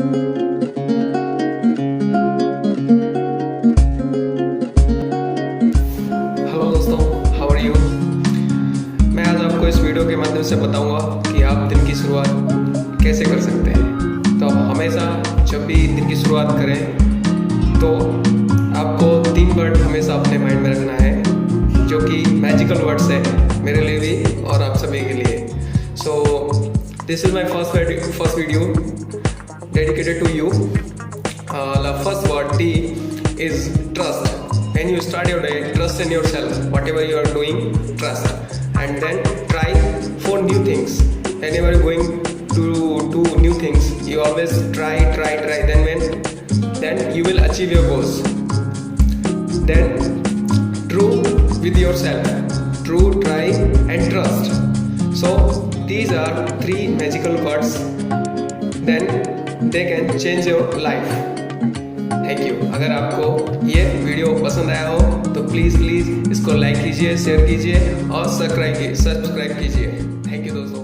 Hello दोस्तों, how are you. मैं आज आपको इस वीडियो के माध्यम से बताऊंगा कि आप दिन की शुरुआत कैसे कर सकते हैं। तो हमेशा जब भी दिन की शुरुआत करें तो आपको 3 वर्ड हमेशा अपने माइंड में रखना है, जो कि मैजिकल वर्ड्स है मेरे लिए भी और आप सभी के लिए। So this is my first video dedicated to you. The first word T is trust. When you start your day, trust in yourself. Whatever you are doing, trust. And then try for new things. Whenever you're going to do new things, you always try. Then you will achieve your goals. Then true with yourself. True, try and trust. So these are 3 magical words. Then they can change your life. Thank you. अगर आपको ये video पसंद आया हो तो please इसको like कीजिए, share कीजिए और सब्सक्राइब कीजिए। थैंक यू दोस्तों।